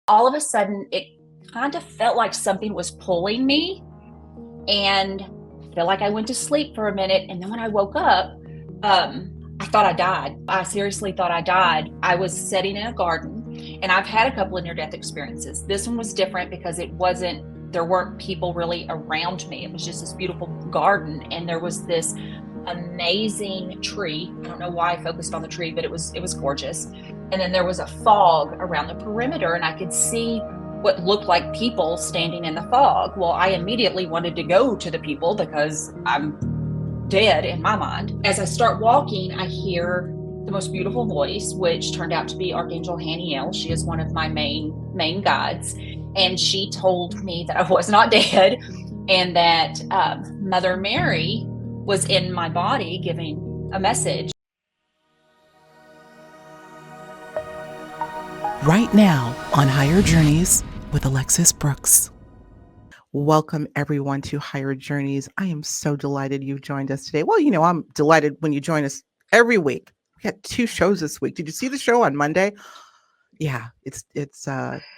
all of a sudden it kind of felt like something was pulling me, and I feel like I went to sleep for a minute, and then when I woke up, I thought I died. I seriously thought I died. I was sitting in a garden, and I've had a couple of near-death experiences. This one was different because there weren't people really around me. It was just this beautiful garden, and there was this amazing tree. I don't know why I focused on the tree, but it was gorgeous. And then there was a fog around the perimeter, and I could see what looked like people standing in the fog. Well, I immediately wanted to go to the people because I'm dead in my mind. As I start walking, I hear the most beautiful voice, which turned out to be Archangel Haniel. She is one of my main guides, and she told me that I was not dead, and that Mother Mary was in my body giving a message. Right now on Higher Journeys with Alexis Brooks. Welcome everyone to Higher Journeys. I am so delighted you've joined us today. Well, I'm delighted when you join us every week. We had 2 shows this week. Did you see the show on Monday? Yeah, it's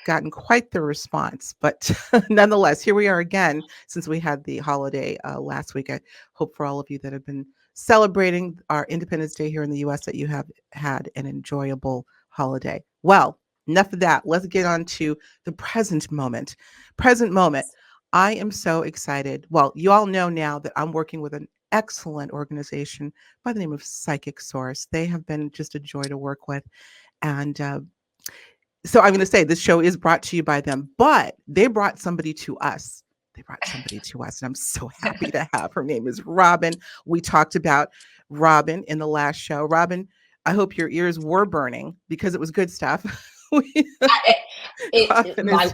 gotten quite the response, but nonetheless, here we are again since we had the holiday last week. I hope for all of you that have been celebrating our Independence Day here in the U.S. that you have had an enjoyable holiday. Well, enough of that. Let's get on to the present moment. Present moment. I am so excited. Well, you all know now that I'm working with an excellent organization by the name of Psychic Source. They have been just a joy to work with. And so I'm going to say this show is brought to you by them, but they brought somebody to us. And I'm so happy to have. Her name is Robbin. We talked about Robbin in the last show. Robbin, I hope your ears were burning because it was good stuff. My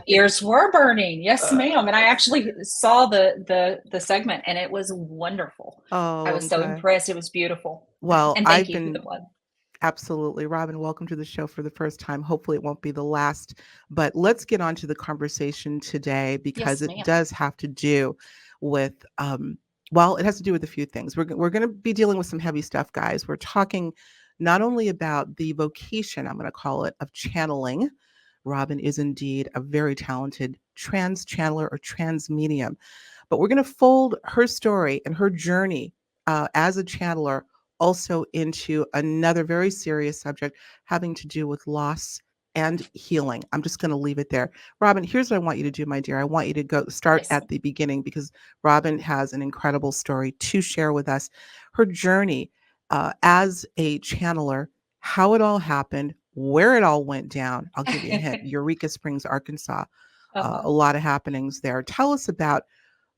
ears were burning. Yes, ma'am. And I actually saw the segment, and it was wonderful. I was so impressed. It was beautiful. Well, and thank you for the blood. Absolutely. Robbin, welcome to the show for the first time. Hopefully it won't be the last, but let's get on to the conversation today because it does have to do with, it has to do with a few things. We're going to be dealing with some heavy stuff, guys. We're talking not only about the vocation, I'm going to call it, of channeling. Robbin is indeed a very talented trans channeler or trans medium, but we're going to fold her story and her journey as a channeler also into another very serious subject having to do with loss and healing. I'm just going to leave it there. Robbin, here's what I want you to do, my dear. I want you to start at the beginning because Robbin has an incredible story to share with us. Her journey as a channeler, how it all happened, where it all went down. I'll give you a hint. Eureka Springs, Arkansas. A lot of happenings there. Tell us about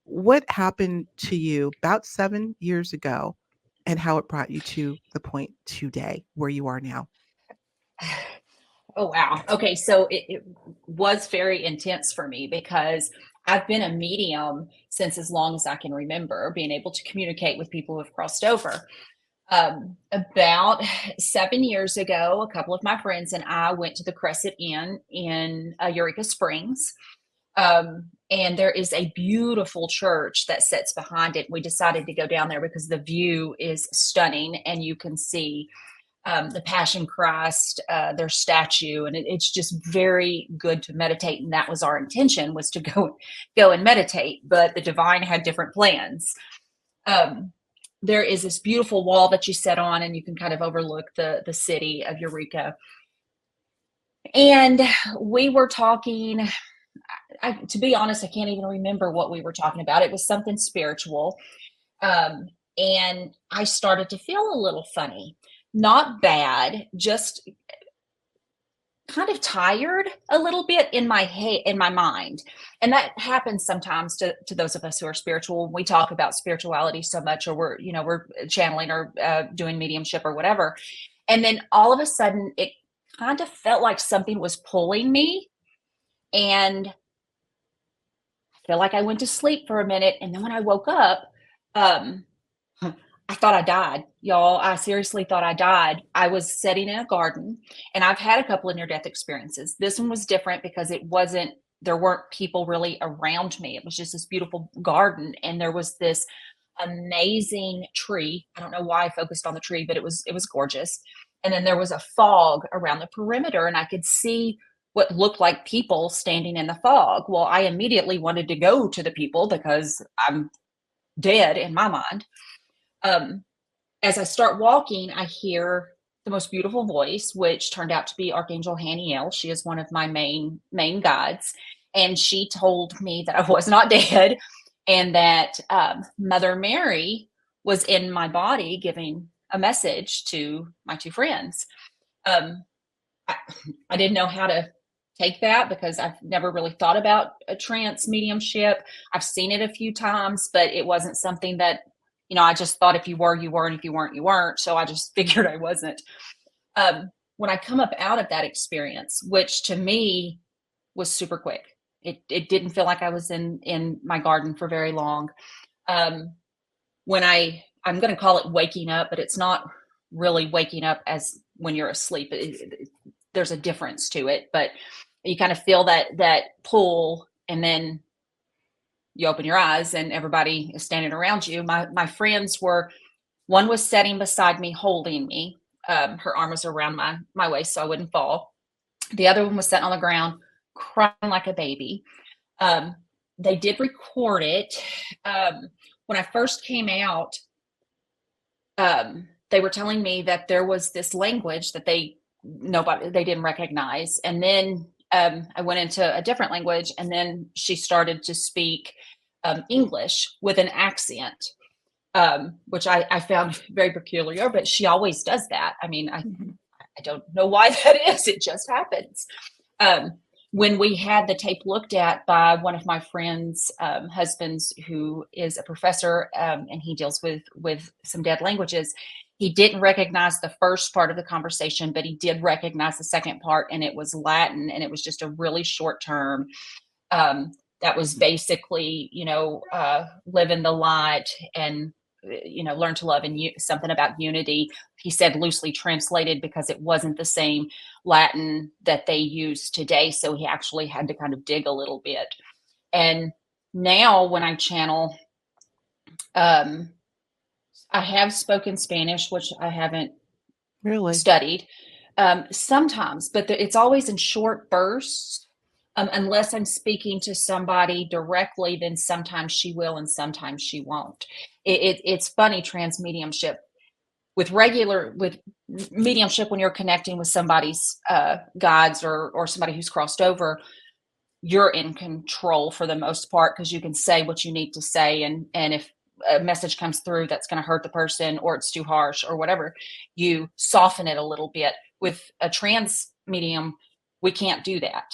what happened to you about 7 years ago and how it brought you to the point today where you are now. Oh, wow. Okay. So it was very intense for me because I've been a medium since as long as I can remember, being able to communicate with people who have crossed over. About 7 years ago, a couple of my friends and I went to the Crescent Inn in Eureka Springs. And there is a beautiful church that sits behind it. We decided to go down there because the view is stunning and you can see the Passion Christ, their statue, and it's just very good to meditate. And that was our intention, was to go and meditate, but the divine had different plans. There is this beautiful wall that you sit on and you can kind of overlook the city of Eureka. And we were talking, to be honest, I can't even remember what we were talking about. It was something spiritual. And I started to feel a little funny, not bad, just kind of tired a little bit in my head, in my mind. And that happens sometimes to those of us who are spiritual. When we talk about spirituality so much, or we're channeling or doing mediumship or whatever. And then all of a sudden it kind of felt like something was pulling me, and I feel like I went to sleep for a minute. And then when I woke up, I thought I died, y'all. I seriously thought I died. I was sitting in a garden, and I've had a couple of near-death experiences. This one was different because there weren't people really around me. It was just this beautiful garden, and there was this amazing tree. I don't know why I focused on the tree, but it was gorgeous. And then there was a fog around the perimeter, and I could see what looked like people standing in the fog. Well, I immediately wanted to go to the people because I'm dead in my mind. Um, as I start walking, I hear the most beautiful voice, which turned out to be Archangel Haniel. She is one of my main guides, and she told me that I was not dead, and that Mother Mary was in my body giving a message to my two friends. Um, I, I didn't know how to take that because I've never really thought about a trance mediumship. I've seen it a few times, but it wasn't something that, I just thought if you were, you were, and if you weren't, you weren't. So I just figured I wasn't. When I come up out of that experience, which to me was super quick, it didn't feel like I was in my garden for very long. Um, when I'm going to call it waking up, but it's not really waking up as when you're asleep. There's a difference to it, but you kind of feel that pull, and then you open your eyes and everybody is standing around you. My friends were, one was sitting beside me holding me. Her arm was around my waist so I wouldn't fall. The other one was sitting on the ground crying like a baby. They did record it. When I first came out, they were telling me that there was this language that they didn't recognize, and then I went into a different language, and then she started to speak English with an accent, which I found very peculiar, but she always does that. I mean, I don't know why that is. It just happens. Um, when we had the tape looked at by one of my friends' husbands, who is a professor, and he deals with some dead languages, he didn't recognize the first part of the conversation, but he did recognize the second part, and it was Latin, and it was just a really short term. That was basically, live in the light and, learn to love, and something about unity. He said loosely translated because it wasn't the same Latin that they use today. So he actually had to kind of dig a little bit. And now when I channel, um, I have spoken Spanish, which I haven't Really? studied sometimes, but it's always in short bursts. Unless I'm speaking to somebody directly, then sometimes she will and sometimes she won't. It's funny, trans mediumship. With mediumship, when you're connecting with somebody's guides or somebody who's crossed over, you're in control for the most part because you can say what you need to say, and if a message comes through that's going to hurt the person or it's too harsh or whatever, you soften it a little bit. With a trans medium, we can't do that.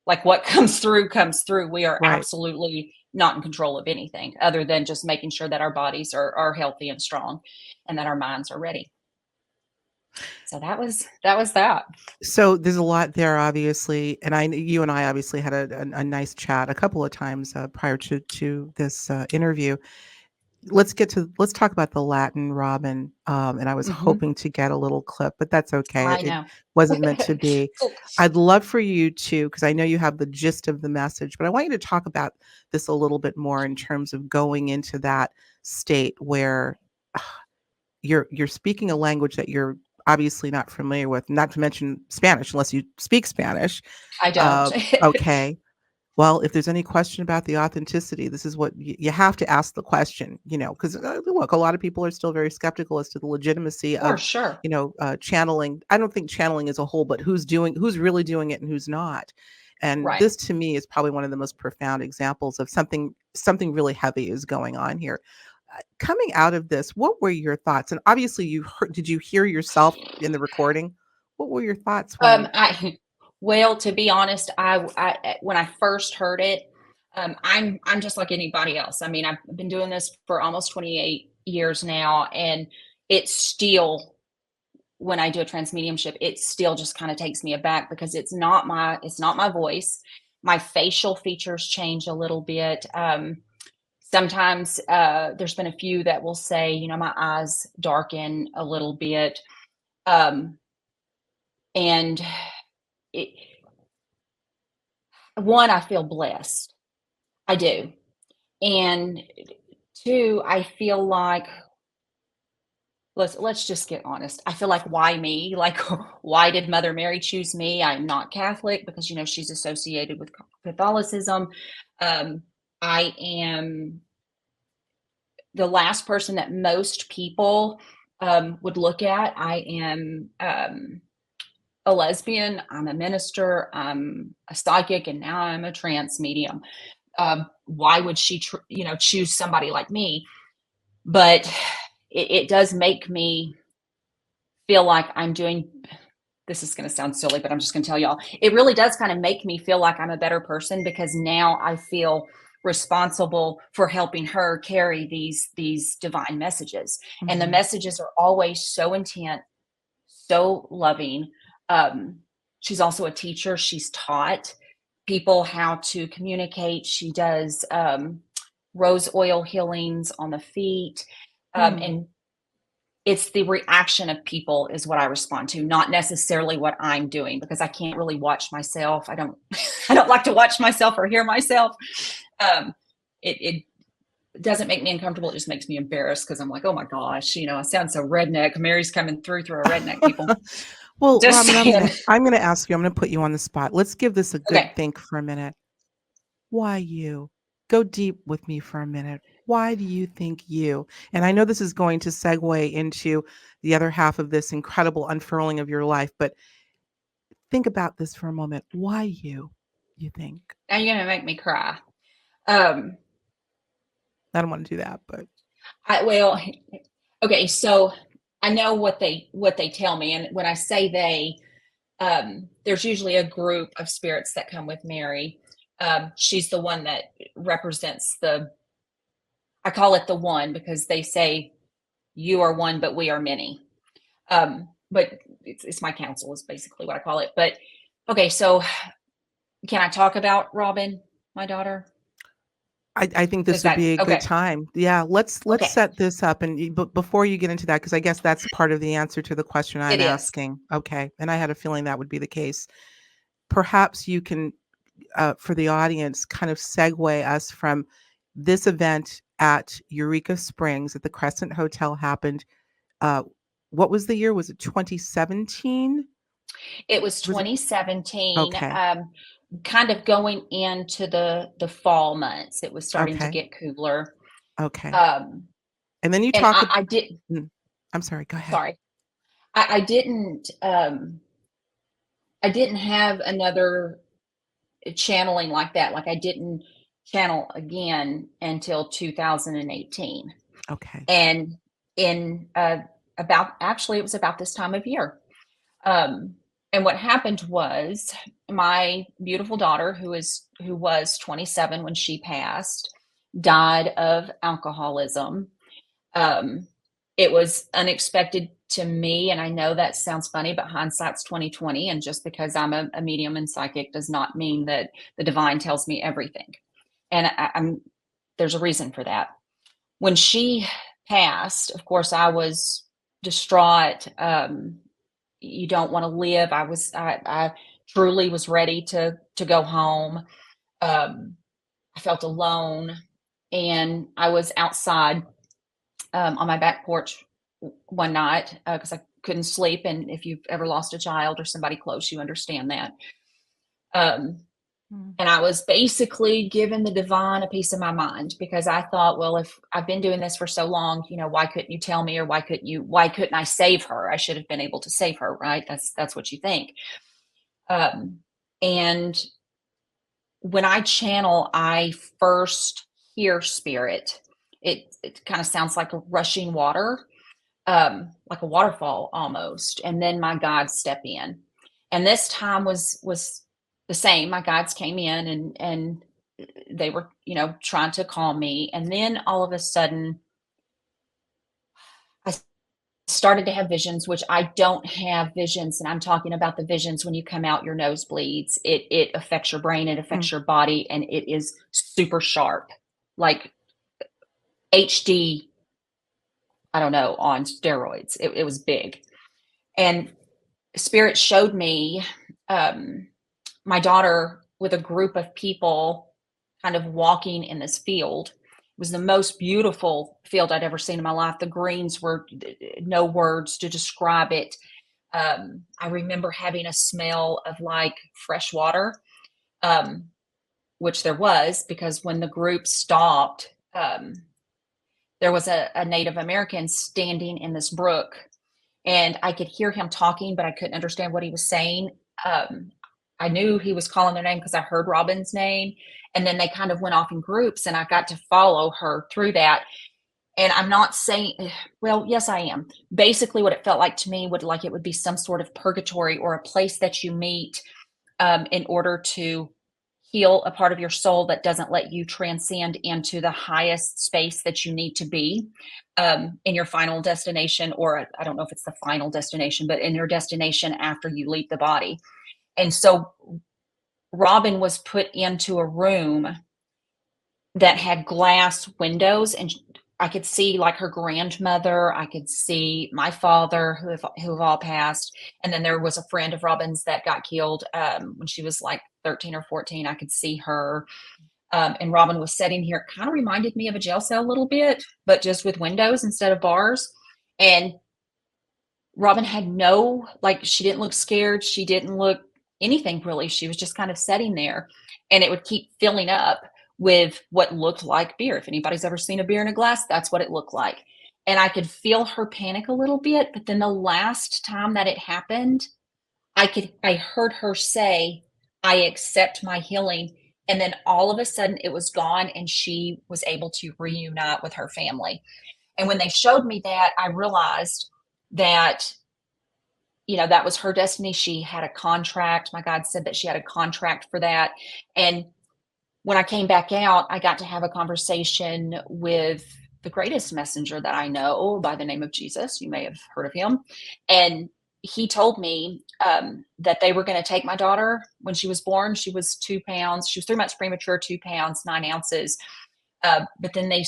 Like, what comes through comes through. We are Right. absolutely not in control of anything other than just making sure that our bodies are healthy and strong, and that our minds are ready. So that. So there's a lot there, obviously, and you and I obviously had a nice chat a couple of times prior to this interview. Let's talk about the Latin, Robbin. And I was Mm-hmm. hoping to get a little clip, but that's okay. I It know. wasn't meant to be. I'd love for you to, because I know you have the gist of the message, but I want you to talk about this a little bit more in terms of going into that state where you're speaking a language that you're obviously not familiar with, not to mention Spanish, unless you speak Spanish. I don't. Okay. Well, if there's any question about the authenticity, this is what you have to ask the question, because look, a lot of people are still very skeptical as to the legitimacy For of, sure. channeling. I don't think channeling as a whole, but who's really doing it and who's not. And Right. this to me is probably one of the most profound examples of something really heavy is going on here. Coming out of this, what were your thoughts? And obviously did you hear yourself in the recording? What were your thoughts I well, to be honest, I when I first heard it, I'm just like anybody else. I mean, I've been doing this for almost 28 years now, and it's still, when I do a trance mediumship, it still just kind of takes me aback because it's not my voice. My facial features change a little bit. Sometimes there's been a few that will say, my eyes darken a little bit. Um, and it, one, I feel blessed. I do. And two, I feel like let's just get honest. I feel like, why me? Like, why did Mother Mary choose me? I'm not Catholic because, she's associated with Catholicism. I am the last person that most people would look at. I am a lesbian. I'm a minister. I'm a psychic, and now I'm a trance medium. Why would she, choose somebody like me? But it does make me feel like I'm doing. This is going to sound silly, but I'm just going to tell y'all. It really does kind of make me feel like I'm a better person, because now I feel responsible for helping her carry these divine messages. And the messages are always so intent, so loving. She's also a teacher. She's taught people how to communicate. She does rose oil healings on the feet. And it's the reaction of people is what I respond to, not necessarily what I'm doing, because I can't really watch myself. I don't I don't like to watch myself or hear myself. It doesn't make me uncomfortable. It just makes me embarrassed, because I'm like, oh my gosh, I sound so redneck. Mary's coming through a redneck, people. Well, Just Robbin, saying. I'm gonna ask you, I'm gonna put you on the spot. Let's give this a good Okay. think for a minute. Why you? Go deep with me for a minute. Why do you think you? And I know this is going to segue into the other half of this incredible unfurling of your life, but think about this for a moment. Why you think? Now you're gonna make me cry. Um, I don't want to do that, but well, okay, so I know what they tell me, and when I say they, there's usually a group of spirits that come with Mary. She's the one that represents I call it the one, because they say you are one, but we are many. But it's my counsel is basically what I call it. But okay, so can I talk about Robbin, my daughter? I think Is this would that be a good okay? time. Yeah, let's Okay, set this up, and but before you get into that, because I guess that's part of the answer to the question it I'm is. asking. Okay, and I had a feeling that would be the case. Perhaps you can, for the audience, kind of segue us from this event at Eureka Springs at the Crescent Hotel happened. Uh, what was the year? Was it 2017? It was Was it? 2017. Okay. Kind of going into the fall months. It was starting to Okay. get cooler. Okay. Um, And then you and talk. I did. I'm sorry. Go ahead. Sorry, I didn't. I didn't have another channeling like that. Like, I didn't channel again until 2018. Okay. And in about actually it was about this time of year. Um, and what happened was, my beautiful daughter, who was 27 when she passed, died of alcoholism. Um, it was unexpected to me, and I know that sounds funny, but hindsight's 2020. And just because I'm a medium and psychic does not mean that the divine tells me everything. And I'm there's a reason for that. When she passed, of course, I was distraught. You don't want to live. I truly was ready to go home. I felt alone, and I was outside on my back porch one night because I couldn't sleep. And if you've ever lost a child or somebody close, you understand that. Um, and I was basically giving the divine a piece of my mind, because I thought, well, if I've been doing this for so long, why couldn't you tell me, or why couldn't I save her? I should have been able to save her, right? That's what you think. Um, and when I channel, I first hear spirit. It kind of sounds like a rushing water, like a waterfall almost. And then my guides step in. And this time was the same. My guides came in, and they were, trying to calm me. And then all of a sudden, I started to have visions, which I don't have visions. And I'm talking about the visions when you come out, your nose bleeds. It affects your brain, it affects your body, and it is super sharp, like HD, I don't know, on steroids. It was big. And Spirit showed me my daughter with a group of people kind of walking in this field. was the most beautiful field I'd ever seen in my life. The greens were no words to describe it. I remember having a smell of like fresh water, which there was, because when the group stopped, there was a Native American standing in this brook, and I could hear him talking, but I couldn't understand what he was saying. I knew he was calling their name because I heard Robbin's name, and then they kind of went off in groups, and I got to follow her through that. And I'm not saying, well, yes, I am. Basically, what it felt like to me would like it would be some sort of purgatory or a place that you meet in order to heal a part of your soul that doesn't let you transcend into the highest space that you need to be in your final destination, or I don't know if it's the final destination, but in your destination after you leave the body. And so Robbin was put into a room that had glass windows, and I could see like her grandmother, I could see my father who have all passed, and then there was a friend of Robbin's that got killed when she was like 13 or 14. I could see her, and Robbin was sitting here. It kind of reminded me of a jail cell a little bit, but just with windows instead of bars. And Robbin had no, like, she didn't look scared. She didn't look anything really. She was just kind of sitting there, and it would keep filling up with what looked like beer. If anybody's ever seen a beer in a glass, that's what it looked like. And I could feel her panic a little bit. But then the last time that it happened, I heard her say, I accept my healing. And then all of a sudden it was gone, and she was able to reunite with her family. And when they showed me that, I realized that, you know, that was her destiny. She had a contract. My God said that she had a contract for that. And when I came back out, I got to have a conversation with the greatest messenger that I know by the name of Jesus. You may have heard of him. And he told me that they were going to take my daughter when she was born. She was 2 pounds. She was 3 months premature, 2 pounds, 9 ounces. But then they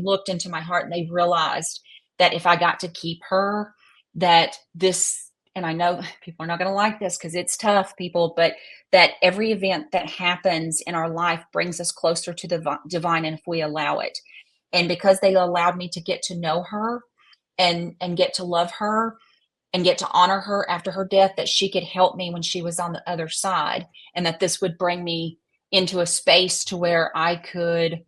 looked into my heart, and they realized that if I got to keep her, that this, and I know people are not going to like this because it's tough, people, but that every event that happens in our life brings us closer to the divine, and if we allow it. And because they allowed me to get to know her and get to love her and get to honor her after her death, that she could help me when she was on the other side, and that this would bring me into a space to where I could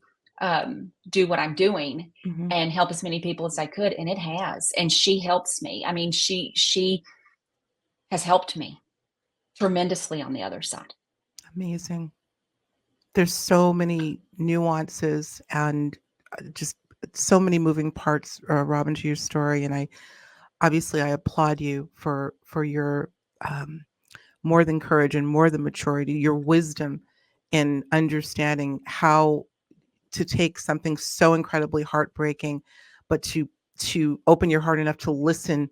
do what I'm doing and help as many people as I could. And it has. And she helps me. I mean, she has helped me tremendously on the other side. Amazing. There's so many nuances and just so many moving parts, Robbin, to your story. And I applaud you for your more than courage and more than maturity, your wisdom in understanding how to take something so incredibly heartbreaking, but to open your heart enough to listen,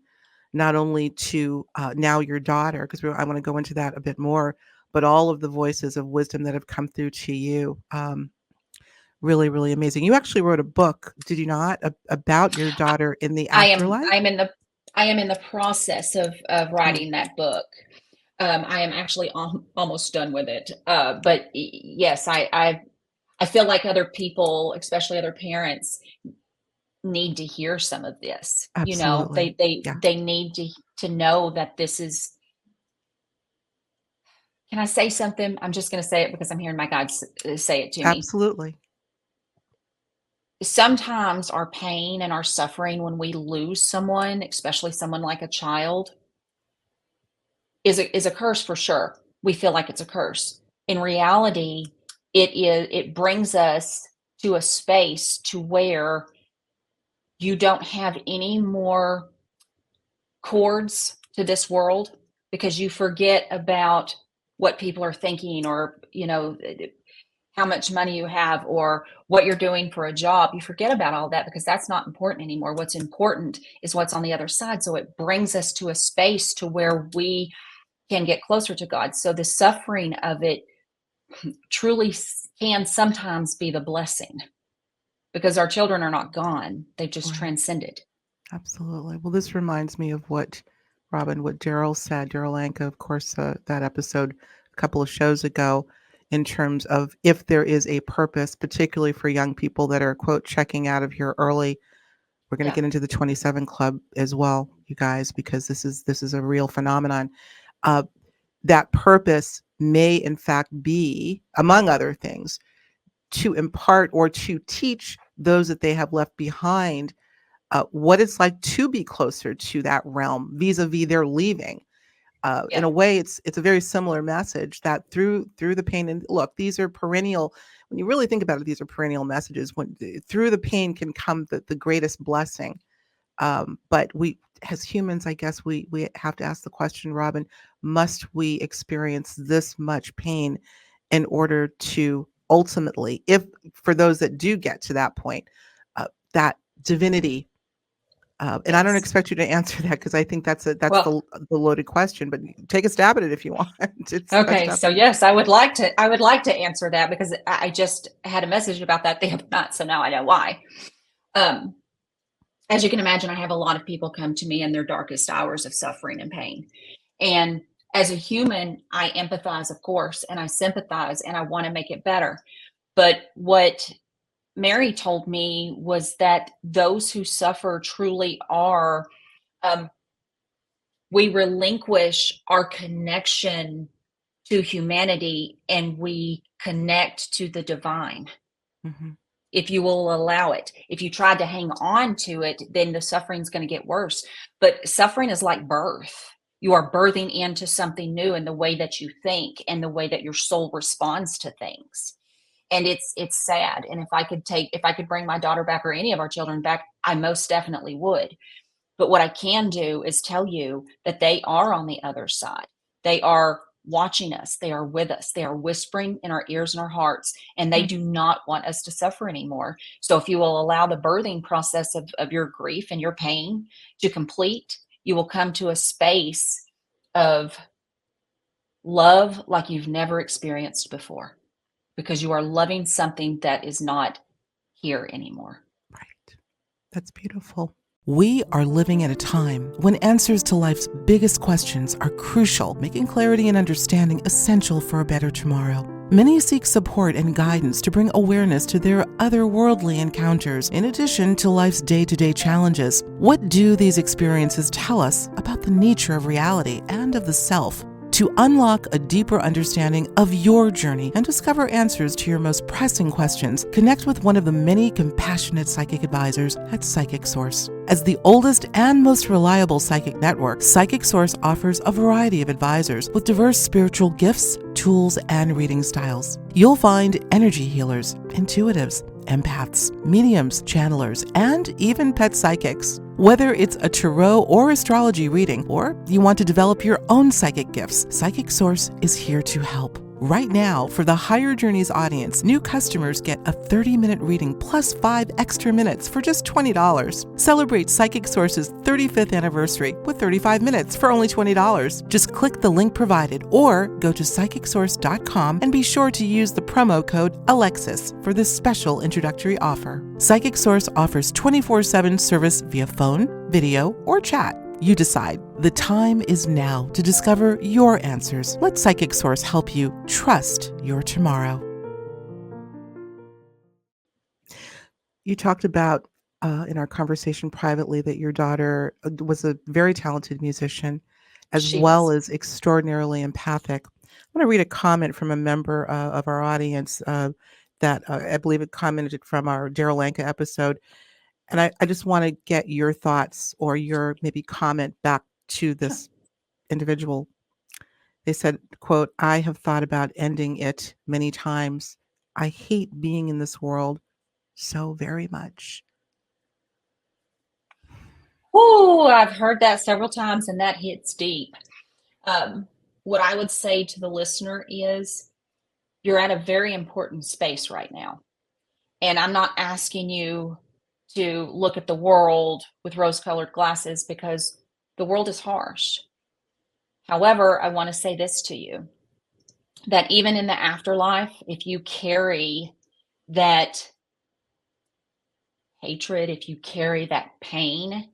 not only to now your daughter, because I want to go into that a bit more, but all of the voices of wisdom that have come through to you. Really, really amazing. You actually wrote a book, did you not, about your daughter in the afterlife? I am in the process of writing that book. I am actually almost done with it. But yes, I feel like other people, especially other parents, need to hear some of this. You know, Absolutely. Yeah. they need to know that this is. Can I say something? I'm just going to say it because I'm hearing my God say it to me. Absolutely. Sometimes our pain and our suffering when we lose someone, especially someone like a child, is a curse for sure. We feel like it's a curse. In reality, it brings us to a space to where you don't have any more cords to this world, because you forget about what people are thinking, or, you know, how much money you have, or what you're doing for a job. You forget about all that because that's not important anymore. What's important is what's on the other side. So it brings us to a space to where we can get closer to God. So the suffering of it truly can sometimes be the blessing, because our children are not gone. They've just transcended. Absolutely. Well, this reminds me of what Robbin, what Daryl said, Daryl Anka, of course, that episode a couple of shows ago. in terms of if there is a purpose, particularly for young people that are, quote, checking out of here early. We're going to Yeah. get into the 27 Club as well, you guys, because this is a real phenomenon. Uh, that purpose may, in fact, be, among other things, to impart or to teach those that they have left behind what it's like to be closer to that realm vis-a-vis their leaving. In Yeah. a way, it's a very similar message that through the pain, and look, these are perennial. When you really think about it, these are perennial messages. When through the pain can come the greatest blessing. But we, as humans, I guess we have to ask the question, Robbin, must we experience this much pain in order to ultimately, if for those that do get to that point, that divinity, and I don't Yes. expect you to answer that because I think that's Well, the loaded question, but take a stab at it if you want. That's okay. So definitely. yes, I would like to answer that because I just had a message about that the other night. So now I know why. Um, as you can imagine, I have a lot of people come to me in their darkest hours of suffering and pain. And as a human, I empathize, of course, and I sympathize and I want to make it better. But what Mary told me was that those who suffer truly are, um, we relinquish our connection to humanity and we connect to the divine. Mhm. If you will allow it. If you try to hang on to it, then the suffering's going to get worse. But suffering is like birth. You are birthing into something new in the way that you think and the way that your soul responds to things. And it's sad. And if I could bring my daughter back or any of our children back, I most definitely would. But what I can do is tell you that they are on the other side. They are watching us. They are with us. They are whispering in our ears and our hearts, and they Mm. do not want us to suffer anymore. So if you will allow the birthing process of your grief and your pain to complete, you will come to a space of love like you've never experienced before because you are loving something that is not here anymore. Right. That's beautiful. We are living at a time when answers to life's biggest questions are crucial, making clarity and understanding essential for a better tomorrow. Many seek support and guidance to bring awareness to their otherworldly encounters, in addition to life's day-to-day challenges. What do these experiences tell us about the nature of reality and of the self? To unlock a deeper understanding of your journey and discover answers to your most pressing questions, connect with one of the many compassionate psychic advisors at Psychic Source. As the oldest and most reliable psychic network, Psychic Source offers a variety of advisors with diverse spiritual gifts, tools, and reading styles. You'll find energy healers, intuitives, empaths, mediums, channelers, and even pet psychics. Whether it's a tarot or astrology reading, or you want to develop your own psychic gifts, Psychic Source is here to help. Right now, for the Higher Journeys audience, new customers get a 30-minute reading plus 5 extra minutes for just $20. Celebrate Psychic Source's 35th anniversary with 35 minutes for only $20. Just click the link provided or go to psychicsource.com and be sure to use the promo code Alexis for this special introductory offer. Psychic Source offers 24/7 service via phone, video, or chat. You decide. The time is now to discover your answers. Let Psychic Source help you trust your tomorrow. You talked about in our conversation privately that your daughter was a very talented musician as She well is. as extraordinarily empathic. I want to read a comment from a member of our audience that I believe it commented from our Daryl Lanka episode. And I just want to get your thoughts or your maybe comment back to Sure. this individual. They said, quote, "I have thought about ending it many times. I hate being in this world so very much." Oh, I've heard that several times and that hits deep. Um, what I would say to the listener is you're at a very important space right now. And I'm not asking you to look at the world with rose colored glasses because the world is harsh. However, I want to say this to you that even in the afterlife, if you carry that hatred, if you carry that pain,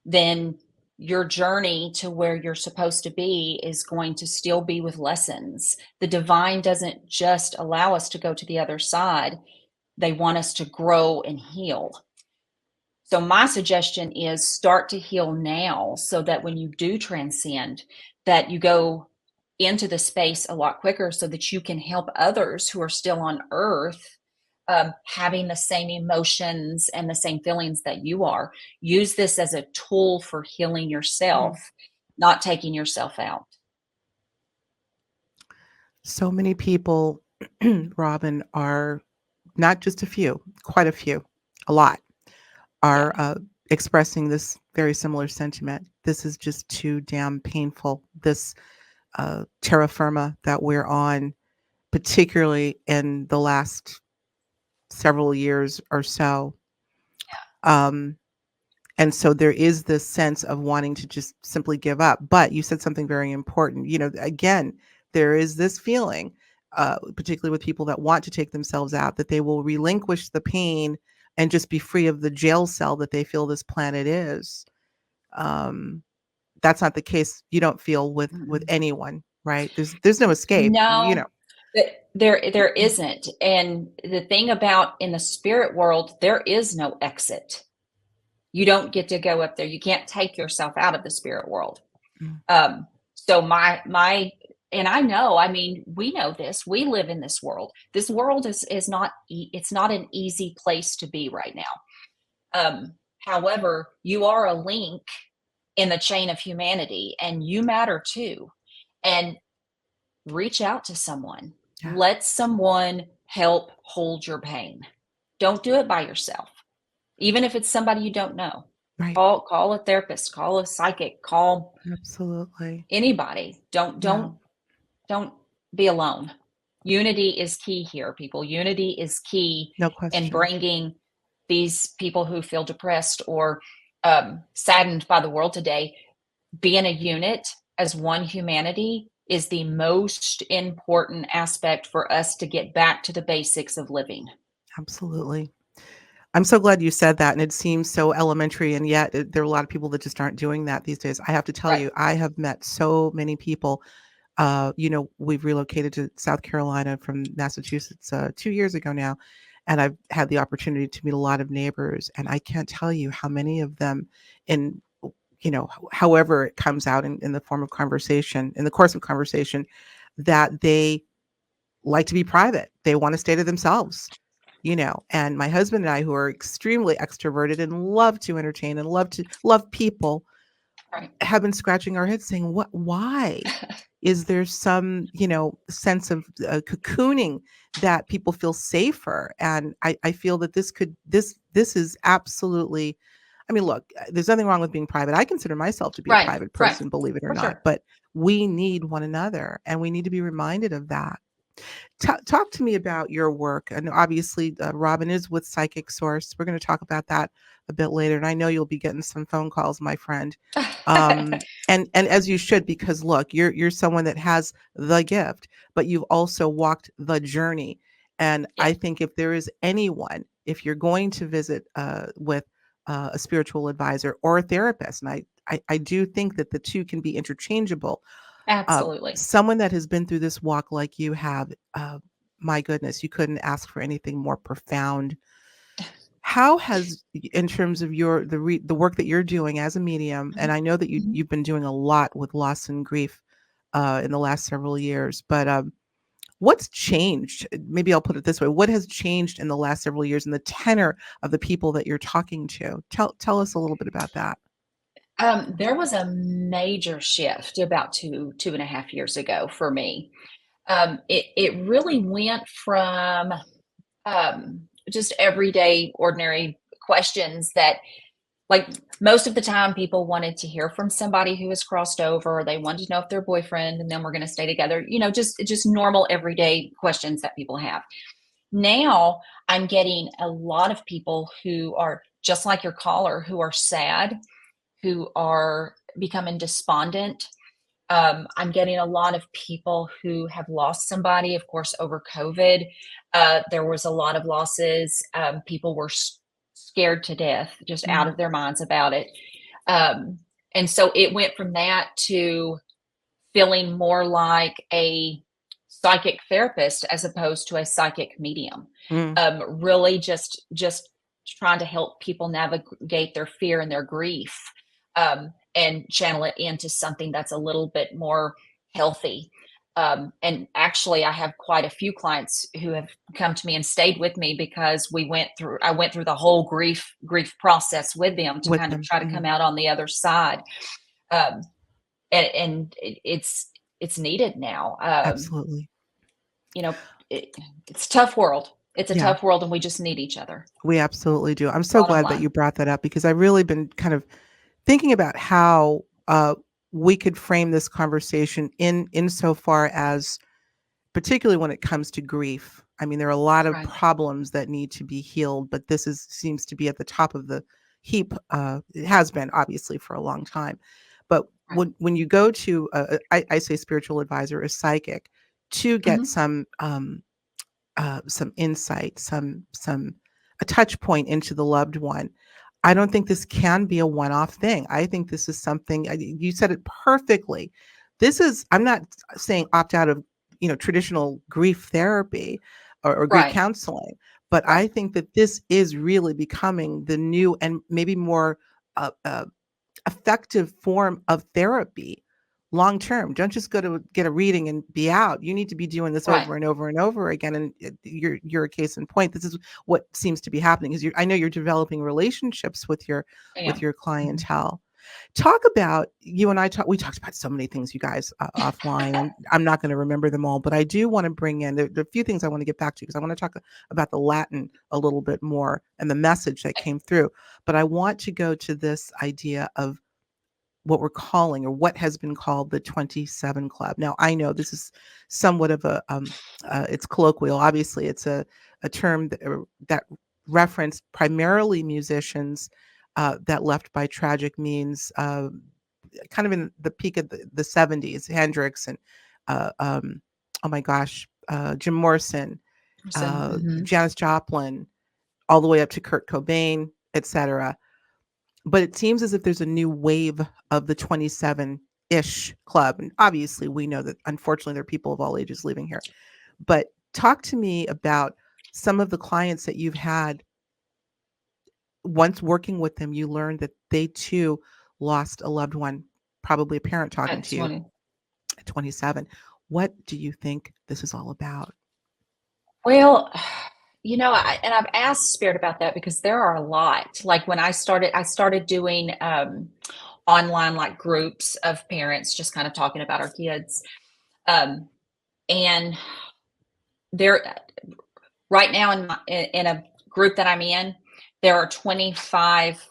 then your journey to where you're supposed to be is going to still be with lessons. The divine doesn't just allow us to go to the other side, they want us to grow and heal. So my suggestion is start to heal now so that when you do transcend, that you go into the space a lot quicker so that you can help others who are still on earth, having the same emotions and the same feelings that you are. Use this as a tool for healing yourself, not taking yourself out. So many people, Robin, are not just a few, quite a few, a lot, Yeah. are expressing this very similar sentiment. This is just too damn painful. This terra firma that we're on, particularly in the last several years or so. Um, and so there is this sense of wanting to just simply give up. But you said something very important. Again, there is this feeling, particularly with people that want to take themselves out, that they will relinquish the pain and just be free of the jail cell that they feel this planet is. Um, that's not the case. You don't feel with Mm-mm. anyone, right? There's no escape. No, there isn't. And the thing about in the spirit world, there is no exit. You don't get to go up there. You can't take yourself out of the spirit world. Mm, So my and I know, I mean, we know this. We live in this world. This world is not it's not an easy place to be right now. However, you are a link in the chain of humanity and you matter too. And reach out to someone. yeah, Let someone help hold your pain. Don't do it by yourself. Even if it's somebody you don't know. right. Call a therapist, call a psychic, call Absolutely. anybody. Don't Yeah, don't be alone. Unity is key here, people. Unity is key no in question. bringing these people who feel depressed or saddened by the world today. Being a unit as one humanity is the most important aspect for us to get back to the basics of living. Absolutely. I'm so glad you said that, and it seems so elementary, and yet there are a lot of people that just aren't doing that these days. I have to tell Right. you, I have met so many people. We've relocated to South Carolina from Massachusetts 2 years ago now, and I've had the opportunity to meet a lot of neighbors, and I can't tell you how many of them, in however it comes out in the form of conversation, in the course of conversation, that they like to be private. They want to stay to themselves. And my husband and I, who are extremely extroverted and love to entertain and love people, Right. have been scratching our heads saying, why is there some, sense of cocooning that people feel safer? And I feel that this is absolutely, I mean, look, there's nothing wrong with being private. I consider myself to be a Right. private Right. person, believe it or For not, sure. but we need one another and we need to be reminded of that. Talk to me about your work. And obviously, Robin is with Psychic Source. We're going to talk about that a bit later. And I know you'll be getting some phone calls, my friend. And as you should, because look, you're someone that has the gift, but you've also walked the journey. And Yeah. I think if there is anyone, if you're going to visit with a spiritual advisor or a therapist, and I do think that the two can be interchangeable, Absolutely. someone that has been through this walk like you have, my goodness, you couldn't ask for anything more profound. How has, in terms of the work that you're doing as a medium, and Mhm. I know that Mhm. you've been doing a lot with loss and grief in the last several years, but what's changed? Maybe I'll put it this way: what has changed in the last several years in the tenor of the people that you're talking to? Tell us a little bit about that. There was a major shift about 2.5 years ago for me. It really went from just everyday, ordinary questions that, like, most of the time, people wanted to hear from somebody who has crossed over. Or they wanted to know if their boyfriend and then we're going to stay together. Just normal, everyday questions that people have. Now, I'm getting a lot of people who are just like your caller, who are sad, who are becoming despondent. I'm getting a lot of people who have lost somebody, of course, over COVID. There was a lot of losses. People were scared to death, just out Mm, of their minds about it. Um, And so it went from that to feeling more like a psychic therapist as opposed to a psychic medium. Mm. Really just trying to help people navigate their fear and their grief, and channel it into something that's a little bit more healthy. And actually, I have quite a few clients who have come to me and stayed with me because I went through the whole grief process with them to With kind of them. try to come out on the other side. Um, and it's needed now. Absolutely. You know, it's a tough world. It's a Yeah, tough world, and we just need each other. we absolutely do. I'm so Bottom glad that you line. brought that up because I've really been kind of thinking about how we could frame this conversation in insofar as, particularly when it comes to grief. I mean, there are a lot of Right. problems that need to be healed, but this is seems to be at the top of the heap. It has been obviously for a long time, but Right. when you go to I say spiritual advisor, a psychic, to get Mhm. some insight, some a touch point into the loved one. I don't think this can be a one-off thing. I think this is something you said it perfectly. This is I'm not saying opt out of, traditional grief therapy or grief Right. counseling, but Right. I think that this is really becoming the new and maybe more effective form of therapy long term. Don't just go to get a reading and be out. You need to be doing this Right. over and over and over again. And you're a case in point. This is what seems to be happening. Is I know you're developing relationships with your I am. Mhm. clientele. Talk about you and I talk. We talked about so many things, you guys, offline, and I'm not going to remember them all. But I do want to bring in there are a few things I want to get back to because I want to talk about the Latin a little bit more and the message that came through. But I want to go to this idea of what we're calling or what has been called the 27 Club. Now, I know this is somewhat of a it's colloquial. Obviously, it's a term that referenced primarily musicians that left by tragic means, kind of in the peak of the 70s, Hendrix and uh, um, oh my gosh, Jim Morrison, Mhm. Janis Joplin, all the way up to Kurt Cobain, etc. But it seems as if there's a new wave of the 27-ish club. And obviously, we know that unfortunately there are people of all ages living here. But talk to me about some of the clients that you've had. Once working with them, you learned that they too lost a loved one, probably a parent talking At to you 20. at 27. What do you think this is all about? Well, I've asked Spirit about that because there are a lot. Like when I started doing online like groups of parents just kind of talking about our kids. Um, and there right now in a group that I'm in, there are 25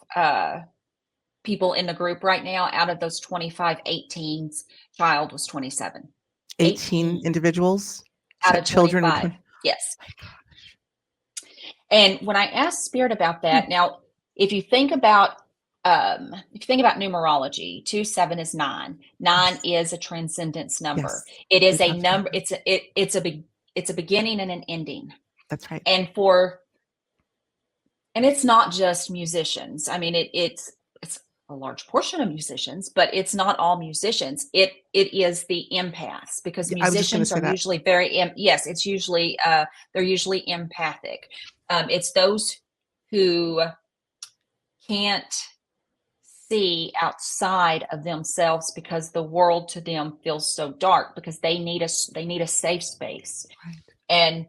people in the group right now. Out of those 25, 18's child was 27. 18 18 individuals, out of children with 25. 20. Yes. My gosh. And when I asked Spirit about Hmm. that, now, if you think about if you think about numerology, 2, 7 is 9. 9 Yes. is a transcendence number. Yes. It We is a talked about number. that. It's a beginning and an ending. That's right. And it's not just musicians. I mean, it's a large portion of musicians, but it's not all musicians. It is the empaths because Yeah, I was just gonna musicians say are that. usually yes, it's usually they're usually empathic. It's those who can't see outside of themselves because the world to them feels so dark because they need a safe space. Right. And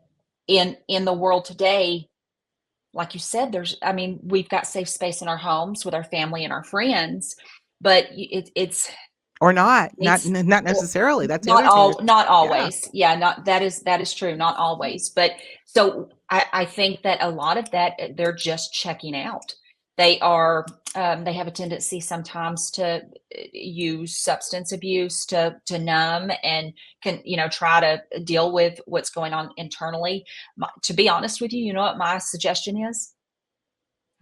in the world today, like you said, we've got safe space in our homes with our family and our friends, but Or not, needs not or necessarily. That's the other thing. There's not yeah. always. Yeah, not that is true, not always. But so I think that a lot of that they're just checking out. They are they have a tendency sometimes to use substance abuse to numb and can try to deal with what's going on internally. To be honest with you, you know what my suggestion is?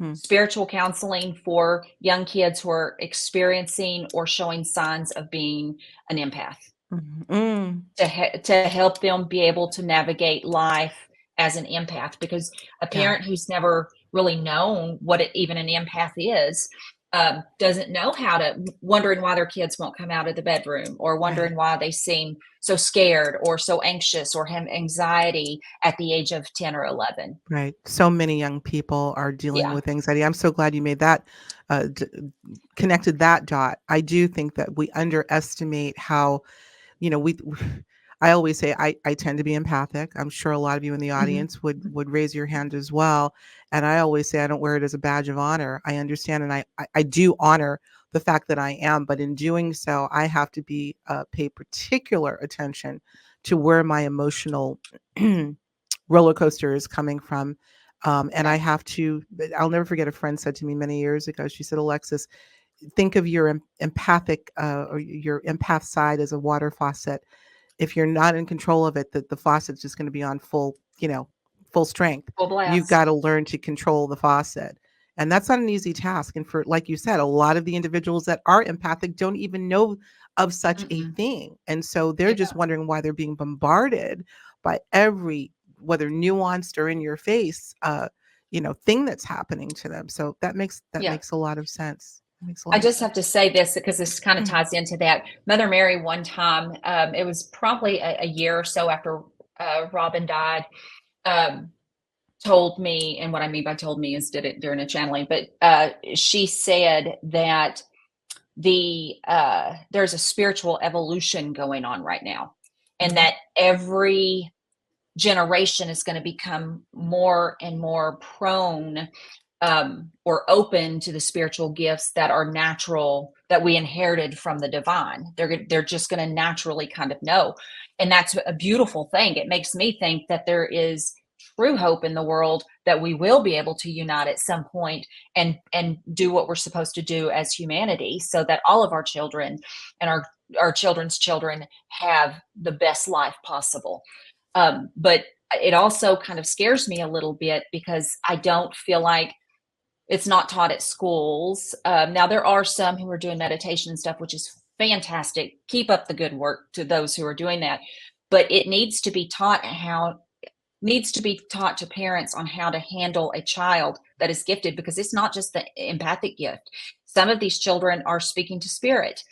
Hmm. Spiritual counseling for young kids who are experiencing or showing signs of being an empath Mhm. Mm. to help them be able to navigate life as an empath because a Yeah. parent who's never really known what even an empath is doesn't know how to, wondering why their kids won't come out of the bedroom, or Right. wondering why they seem so scared or so anxious or have anxiety at the age of 10 or 11. Right. So many young people are dealing Yeah. with anxiety. I'm so glad you made that, d connected that dot. I do think that we underestimate how, we I always say I tend to be empathic. I'm sure a lot of you in the Hmm. audience would raise your hand as well. And I always say I don't wear it as a badge of honor. I understand, and I do honor the fact that I am, but in doing so, I have to be pay particular attention to where my emotional roller coaster is coming from. And I Right. have to, I'll never forget a friend said to me many years ago, she said, Alexis, think of your empathic or your empath side as a water faucet. If you're not in control of it, the faucet's just going to be on full strength. Full You've blast. got to learn to control the faucet. And that's not an easy task. And for, like you said, a lot of the individuals that are empathic don't even know of such a Mm-mm. thing. And so they're Yeah. just wondering why they're being bombarded by every, whether nuanced or in your face, thing that's happening to them. So that Yeah. makes a lot of sense. It makes a I lot of just have sense. to say this because this kind of ties into that. Mother Mary, one time, it was probably a year or so after Robbin died, um, told me, and what I mean by told me is did it during a channeling, but she said that there's a spiritual evolution going on right now, and Mhm. that every generation is going to become more and more prone, or open to the spiritual gifts that are natural, that we inherited from the divine. They're just going to naturally kind of know, and that's a beautiful thing. It makes me think that there is true hope in the world, that we will be able to unite at some point and do what we're supposed to do as humanity, so that all of our children and our children's children have the best life possible. But it also kind of scares me a little bit because I don't feel like it's not taught at schools. Now there are some who are doing meditation and stuff, which is fantastic. Keep up the good work to those who are doing that. But it needs to be taught to parents on how to handle a child that is gifted, because it's not just the empathic gift. Some of these children are speaking to spirit.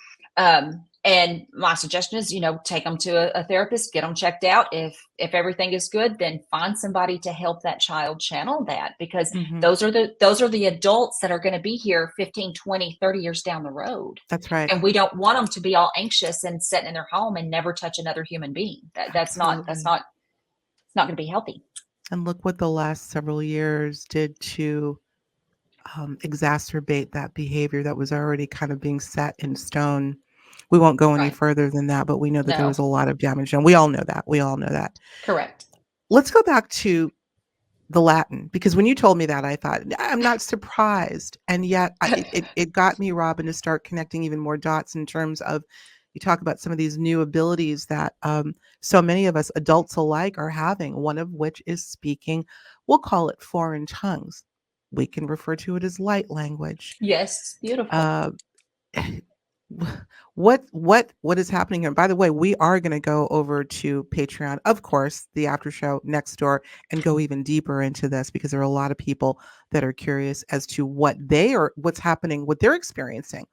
And my suggestion is, take them to a therapist, get them checked out. If everything is good, then find somebody to help that child channel that, because Mhm. those are the adults that are going to be here 15, 20, 30 years down the road. That's right. And we don't want them to be all anxious and sitting in their home and never touch another human being. That's Absolutely. not it's not going to be healthy. And look what the last several years did to exacerbate that behavior that was already kind of being set in stone. We won't go any Right. further than that, but we know that there was No. a lot of damage, and we all know that. We all know that. Correct. Let's go back to the Latin, because when you told me that, I thought, I'm not surprised. And yet it got me, Robin, to start connecting even more dots in terms of, you talk about some of these new abilities that so many of us adults alike are having, one of which is speaking, we'll call it foreign tongues. We can refer to it as light language. Yes, beautiful. Uh, what is happening here? And by the way, we are going to go over to Patreon, of course, the after show next door, and go even deeper into this, because there are a lot of people that are curious as to what's happening, what they're experiencing.